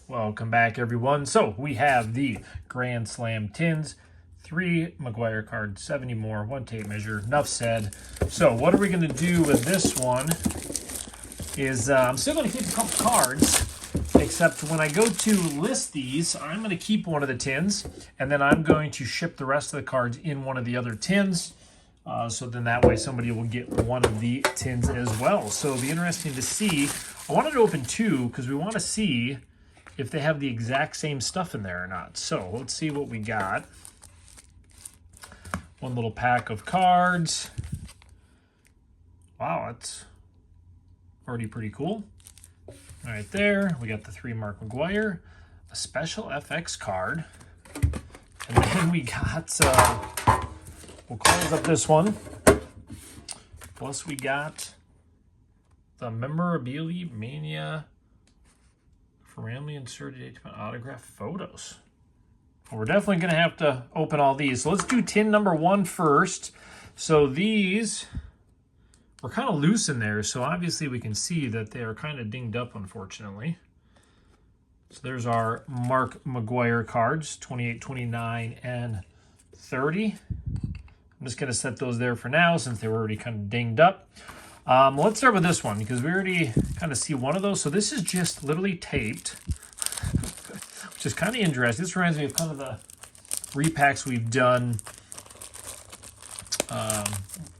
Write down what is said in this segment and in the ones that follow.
Welcome back, everyone. So we have the Grand Slam tins, 3 McGuire cards, 70 more, 1 tape measure. Enough said. So what are we going to do with this one is I'm still going to keep a couple cards, except when I go to list these, I'm going to keep one of the tins, and then I'm going to ship the rest of the cards in one of the other tins. So then that way somebody will get one of the tins as well. So it'll be interesting to see. I wanted to open 2 because we want to see if they have the exact same stuff in there or not. So let's see what we got. One little pack of cards. Wow, that's already pretty cool. Right there, we got the 3 Mark McGuire, a special FX card, and then we got, we'll close up this one. Plus we got the Memorabilia Mania for randomly inserted autograph photos. Well, we're definitely going to have to open all these. So let's do tin number 1 first. So these were kind of loose in there, so obviously we can see that they are kind of dinged up, unfortunately. So there's our Mark McGuire cards, 28, 29, and 30. I'm just going to set those there for now since they were already kind of dinged up. Let's start with this one because we already kind of see one of those. So this is just literally taped, which is kind of interesting. This reminds me of kind of the repacks we've done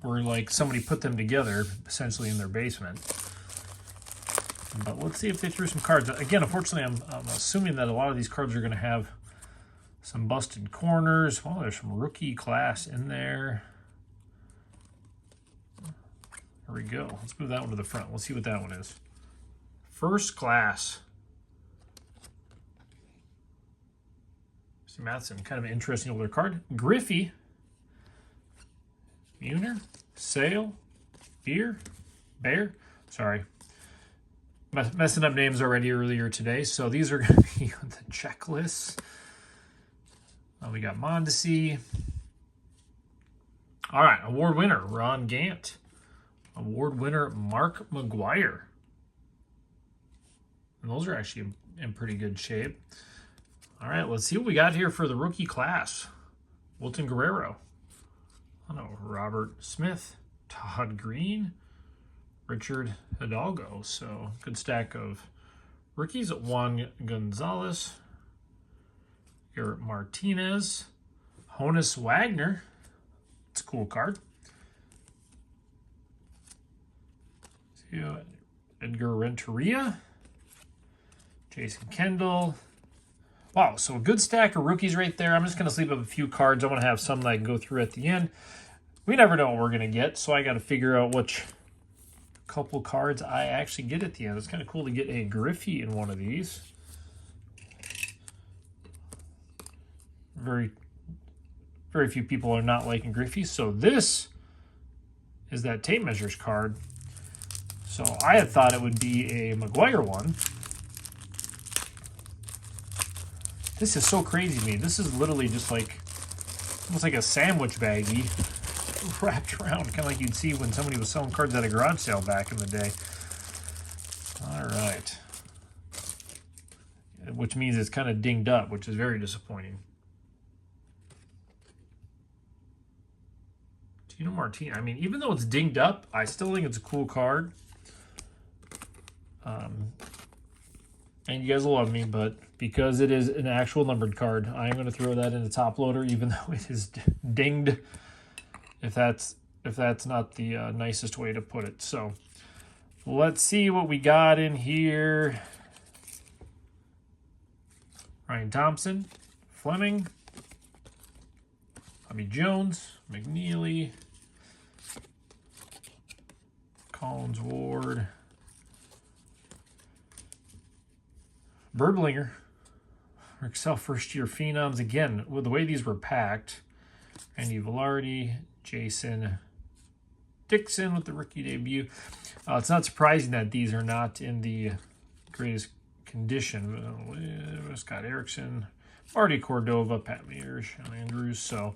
where like somebody put them together essentially in their basement. But let's see if they threw some cards. Again, unfortunately, I'm assuming that a lot of these cards are going to have some busted corners. Well, there's some rookie class in there. There we go. Let's move that one to the front. Let's see what that one is. First class. See Matheson, kind of an interesting older card. Griffey. Muner. Sale. Beer. Bear. Sorry. Messing up names already earlier today. So these are going to be the checklists. We got Mondesi. All right. Award winner, Ron Gant. Award winner, Mark McGuire. And those are actually in pretty good shape. All right, let's see what we got here for the rookie class. Wilton Guerrero. I don't know, Robert Smith. Todd Green. Richard Hidalgo. So, good stack of rookies. Juan Gonzalez. Garrett Martinez. Honus Wagner. It's a cool card. Edgar Renteria, Jason Kendall. Wow, so a good stack of rookies right there. I'm just going to sleep up a few cards. I want to have some that I can go through at the end. We never know what we're going to get, so I got to figure out which couple cards I actually get at the end. It's kind of cool to get a Griffey in one of these. Very few people are not liking Griffey, so this is that tape measures card. So I had thought it would be a McGuire one. This is so crazy to me. This is literally just like, almost like a sandwich baggie wrapped around, kind of like you'd see when somebody was selling cards at a garage sale back in the day. All right. Which means it's kind of dinged up, which is very disappointing. Tino Martinez. I mean, even though it's dinged up, I still think it's a cool card. And you guys will love me, but because it is an actual numbered card, I'm going to throw that in the top loader, even though it is dinged, if that's not the nicest way to put it. So let's see what we got in here. Ryan Thompson, Fleming, Bobby Jones, McNeely, Collins Ward, Birdlinger, Excel first-year phenoms. Again, with the way these were packed, Andy Velarde, Jason Dixon with the rookie debut. It's not surprising that these are not in the greatest condition. Scott Erickson, Marty Cordova, Pat Mears, Sean Andrews. So,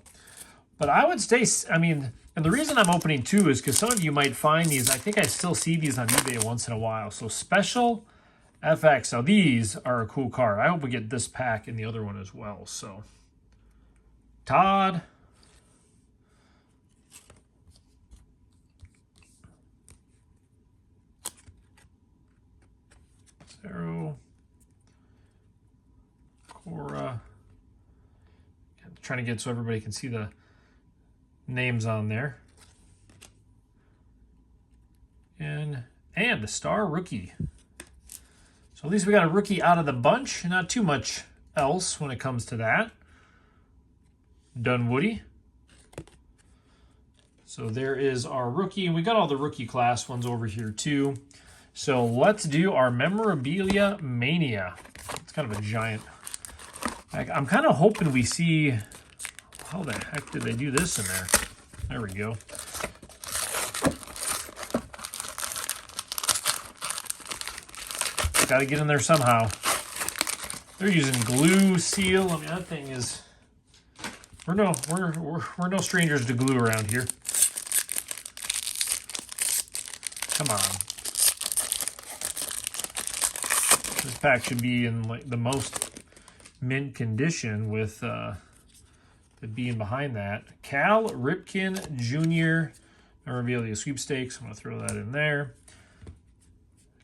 but I would stay. I mean, and the reason I'm opening 2 is because some of you might find these. I think I still see these on eBay once in a while. So special FX. Now these are a cool card. I hope we get this pack in the other one as well. So Todd. Zero. Cora. Trying to get so everybody can see the names on there. And a star rookie. So at least we got a rookie out of the bunch. Not too much else when it comes to that. Dunwoody. So there is our rookie. And we got all the rookie class ones over here too. So let's do our Memorabilia Mania. It's kind of a giant. I'm kind of hoping we see... How the heck did they do this in there? There we go. Got to get in there somehow. They're using glue seal. I mean, that thing is... We're no strangers to glue around here. Come on. This pack should be in like the most mint condition with the being behind that. Cal Ripken Jr. Memorabilia Sweepstakes. I'm going to throw that in there.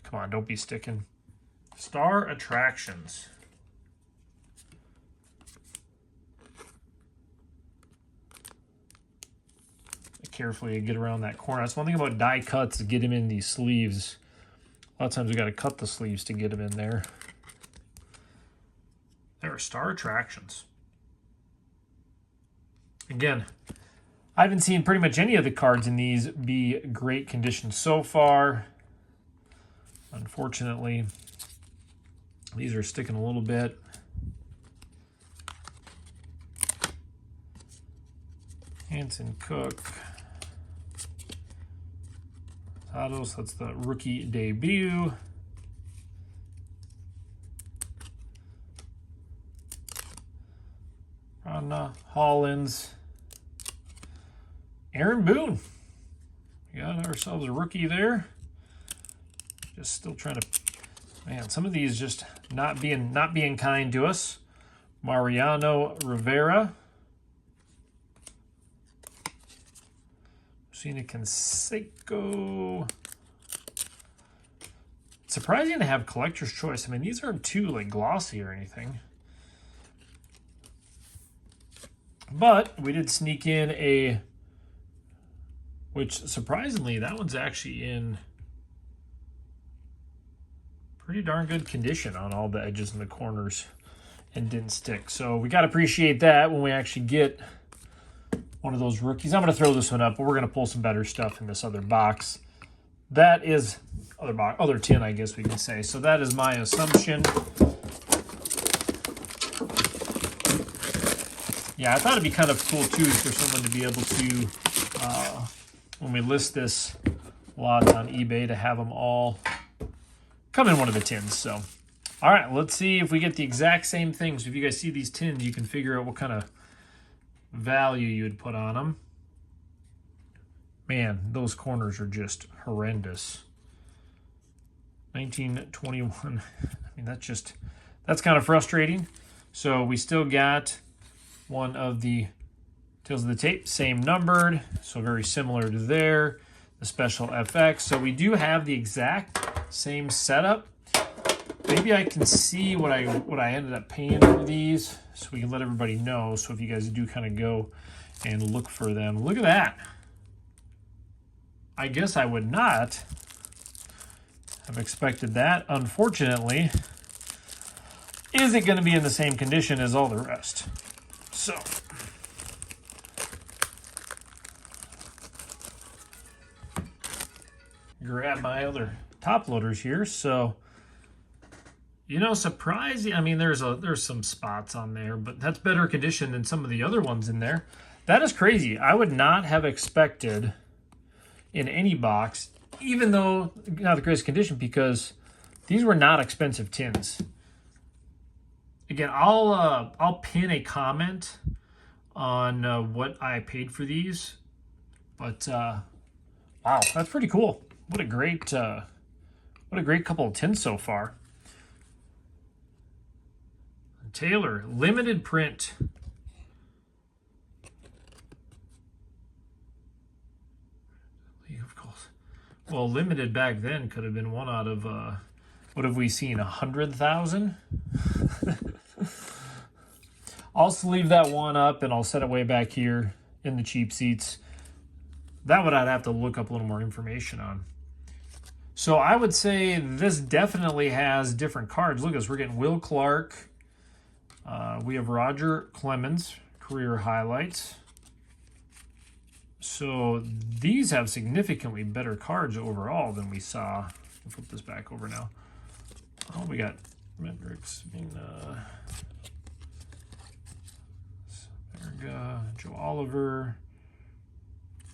Come on, don't be sticking. Star Attractions. Carefully get around that corner. That's one thing about die cuts, to get him in these sleeves. A lot of times we got to cut the sleeves to get him in there. There are Star Attractions. Again, I haven't seen pretty much any of the cards in these be great condition so far. Unfortunately, these are sticking a little bit. Hanson Cook. Tados, that's the rookie debut. Ronna Hollins. Aaron Boone. We got ourselves a rookie there. Just still trying to, man, some of these just not being kind to us. Mariano Rivera. Sheena Canseco. Surprising to have collector's choice. I mean, these aren't too like glossy or anything. But we did sneak in a, which surprisingly, that one's actually in pretty darn good condition on all the edges and the corners and didn't stick. So we got to appreciate that when we actually get one of those rookies. I'm going to throw this one up, but we're going to pull some better stuff in this other box. That is other tin, I guess we can say. So that is my assumption. Yeah, I thought it'd be kind of cool too for someone to be able to, when we list this lot on eBay, to have them all come in one of the tins. So, all right, let's see if we get the exact same thing. So if you guys see these tins, you can figure out what kind of value you would put on them. Man, those corners are just horrendous. 1921. I mean, that's kind of frustrating. So we still got one of the tails of the tape, same numbered, so very similar to there. The special FX. So we do have the exact same setup. Maybe I can see what I ended up paying for these, so we can let everybody know. So if you guys do kind of go and look for them, look at that. I guess I would not have expected that. Unfortunately, is it going to be in the same condition as all the rest? So grab my other top loaders here. So, you know, surprising. I mean, there's some spots on there, but that's better condition than some of the other ones in there. That is crazy. I would not have expected in any box, even though not the greatest condition, because these were not expensive tins. Again, I'll pin a comment on what I paid for these, but wow, that's pretty cool. What a great couple of tins so far. Taylor, limited print. Of course. Well, limited back then could have been one out of, what have we seen, 100,000? I'll sleeve that one up and I'll set it way back here in the cheap seats. That one I'd have to look up a little more information on. So I would say this definitely has different cards. Look at this, we're getting Will Clark. We have Roger Clemens, career highlights. So these have significantly better cards overall than we saw. I'll flip this back over now. Oh, we got Hendricks, Joe Oliver,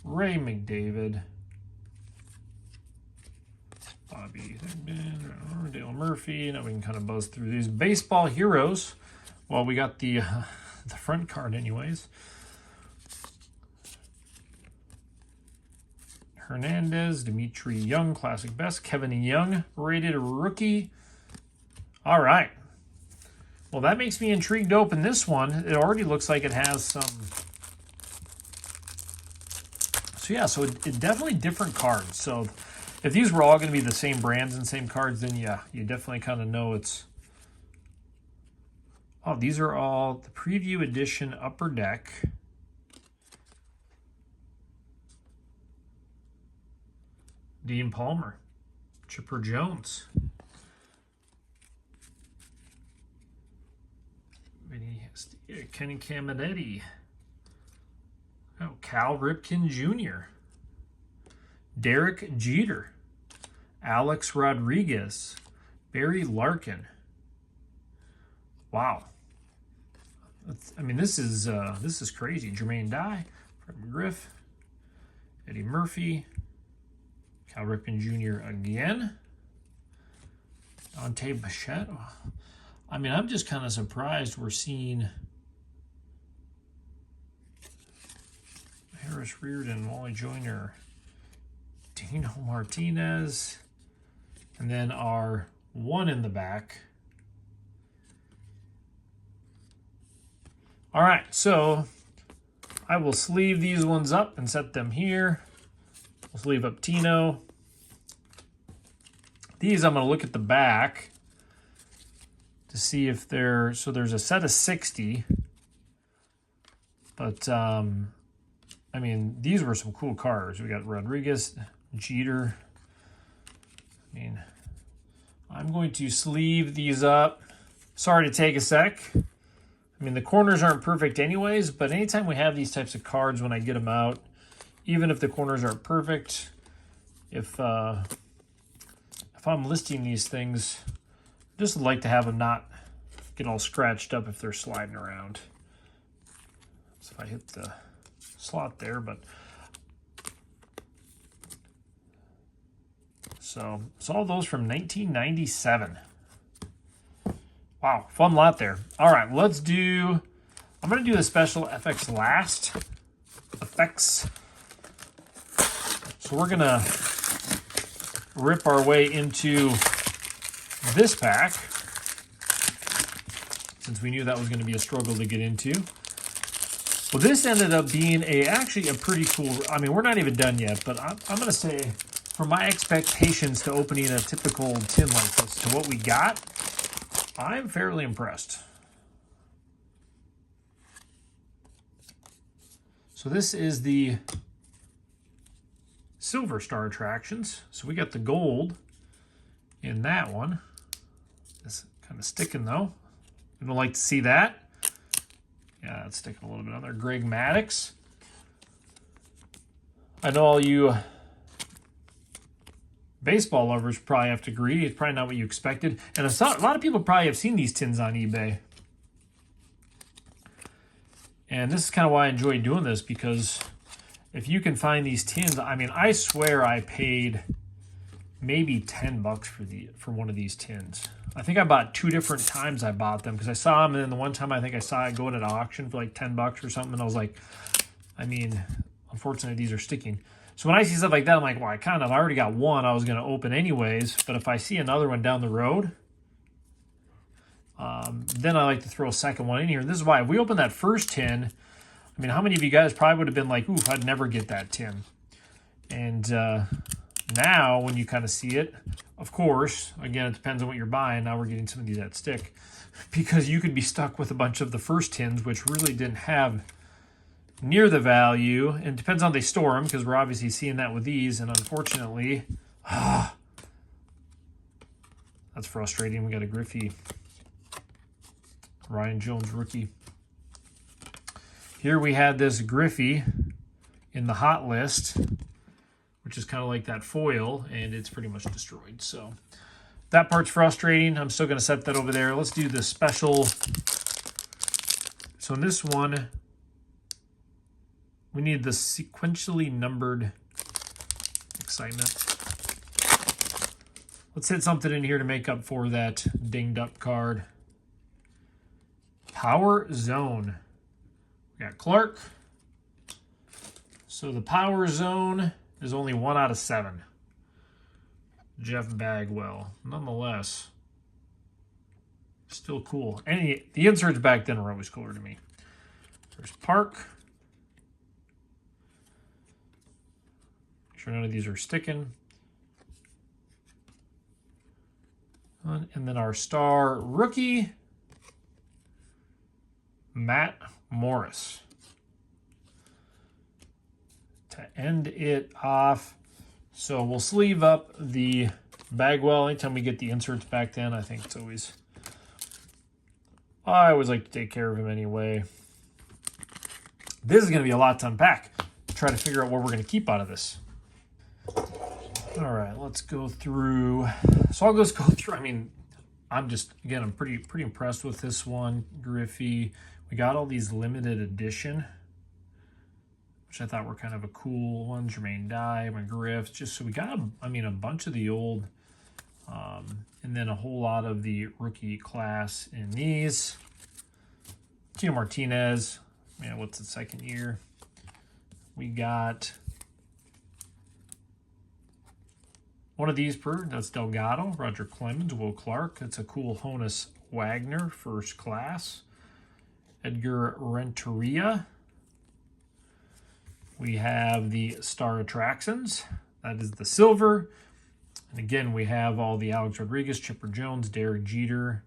Ray McDavid, Bobby Thigpen, Dale Murphy. Now we can kind of buzz through these baseball heroes. Well, we got the front card anyways. Hernandez, Dimitri Young, classic best. Kevin Young, rated rookie. All right. Well, that makes me intrigued to open this one. It already looks like it has some. So yeah, so it definitely different cards. So if these were all going to be the same brands and same cards, then yeah, you definitely kind of know it's. Oh, these are all the preview edition upper deck. Dean Palmer, Chipper Jones. Kenny Caminetti. Oh, Cal Ripken Jr. Derek Jeter. Alex Rodriguez. Barry Larkin. Wow. I mean, this is crazy. Jermaine Dye, Fred McGriff, Eddie Murphy, Cal Ripken Jr. again. Dante Bichette. I mean, I'm just kind of surprised we're seeing Harris Reardon, Wally Joyner, Dino Martinez, and then our one in the back. All right, so I will sleeve these ones up and set them here. We'll sleeve up Tino. These I'm going to look at the back to see if they're, so there's a set of 60, but I mean, these were some cool cards. We got Rodriguez, Jeter. I mean, I'm going to sleeve these up. Sorry to take a sec. I mean, the corners aren't perfect anyways, but anytime we have these types of cards, when I get them out, even if the corners aren't perfect, if I'm listing these things, just like to have them not get all scratched up if they're sliding around. So if I hit the slot there, but so all those from 1997. Wow, fun lot there. All right, I'm going to do the special FX last. Effects. So we're going to rip our way into this pack, since we knew that was going to be a struggle to get into. Well, this ended up being actually a pretty cool, I mean, we're not even done yet, but I'm going to say, from my expectations to opening a typical tin like this to what we got, I'm fairly impressed. So this is the Silver Star Attractions. So we got the gold in that one. It's kind of sticking though. I don't like to see that. Yeah, it's sticking a little bit on there. Greg Maddux. I know all you baseball lovers probably have to agree. It's probably not what you expected. And a lot of people probably have seen these tins on eBay. And this is kind of why I enjoy doing this, because if you can find these tins, I mean, I swear I paid maybe $10 for one of these tins. I think I bought 2 different times I bought them, because I saw them, and then the one time I think I saw it going at auction for like $10 or something, and I was like, I mean, unfortunately these are sticking. So when I see stuff like that, I'm like, well, I already got one I was going to open anyways, but if I see another one down the road, Then I like to throw a second one in here. This is why if we open that first tin, I mean, how many of you guys probably would have been like, oof, I'd never get that tin. And now when you kind of see it, of course, again, it depends on what you're buying. Now we're getting some of these that stick because you could be stuck with a bunch of the first tins, which really didn't have near the value. And it depends on how they store them, because we're obviously seeing that with these. And unfortunately, that's frustrating. We got a Griffey Ryan Jones rookie. Here we had this Griffey in the hot list, which is kind of like that foil, and it's pretty much destroyed. So that part's frustrating. I'm still going to set that over there. Let's do the special. So in this one, we need the sequentially numbered excitement. Let's hit something in here to make up for that dinged up card. Power Zone. We got Clark. So the Power Zone is only 1 out of 7. Jeff Bagwell. Nonetheless, still cool. And the inserts back then were always cooler to me. There's Park. Make sure none of these are sticking. And then our star rookie, Matt Morris. To end it off. So we'll sleeve up the Bagwell anytime we get the inserts back then. I think it's always, I always like to take care of him anyway. This is going to be a lot to unpack. Try to figure out what we're going to keep out of this. All right, let's go through. So I'll just go through. I mean, I'm pretty impressed with this one. Griffey. We got all these limited edition, which I thought were kind of a cool one. Jermaine Dye, McGriff. Just so we got, a bunch of the old, and then a whole lot of the rookie class in these. Tino Martinez. Man, what's the second year? We got one of these per. That's Delgado. Roger Clemens. Will Clark. That's a cool Honus Wagner first class. Edgar Renteria. We have the Star Attractions. That is the silver. And again, we have all the Alex Rodriguez, Chipper Jones, Derek Jeter,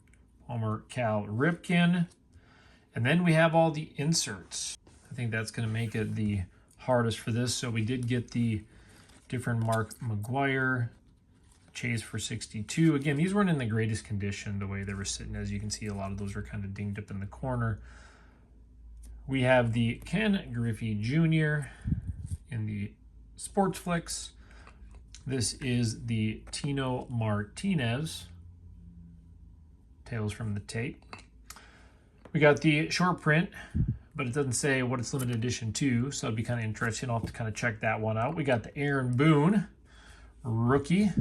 Palmer, Cal Ripken. And then we have all the inserts. I think that's going to make it the hardest for this. So we did get the different Mark McGwire, Chase for 62. Again, these weren't in the greatest condition the way they were sitting. As you can see, a lot of those are kind of dinged up in the corner. We have the Ken Griffey Jr. in the Sports Flicks. This is the Tino Martinez. Tales from the Tape. We got the short print, but it doesn't say what it's limited edition to, so it'd be kind of interesting. I'll have to kind of check that one out. We got the Aaron Boone rookie.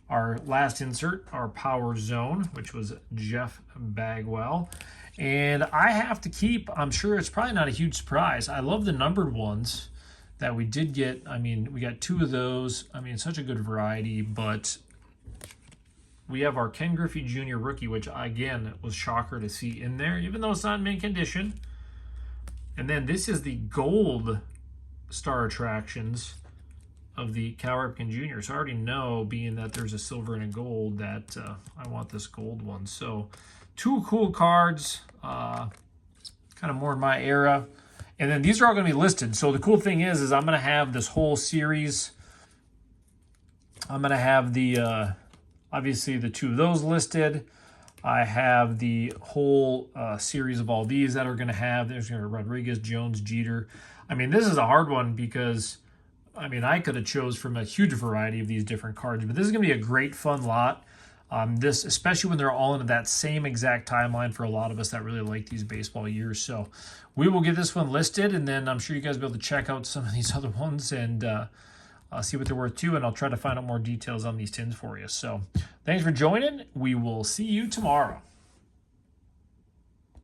Our last insert, our Power Zone, which was Jeff Bagwell. And I have to keep, I'm sure it's probably not a huge surprise. I love the numbered ones that we did get. I mean, we got 2 of those. I mean, such a good variety, but we have our Ken Griffey Jr. rookie, which again was shocker to see in there, even though it's not in mint condition. And then this is the gold Star Attractions of the Cal Ripken Jr. So I already know, being that there's a silver and a gold, that I want this gold one. So 2 cool cards, kind of more in my era. And then these are all going to be listed. So the cool thing is I'm going to have this whole series. I'm going to have the, obviously the 2 of those listed. I have the whole series of all these that are going to have. There's Rodriguez, Jones, Jeter. I mean, this is a hard one because, I mean, I could have chose from a huge variety of these different cards. But this is going to be a great, fun lot. This, especially when they're all into that same exact timeline for a lot of us that really like these baseball years. So we will get this one listed, and then I'm sure you guys will be able to check out some of these other ones and see what they're worth too, and I'll try to find out more details on these tins for you. So thanks for joining. We will see you tomorrow.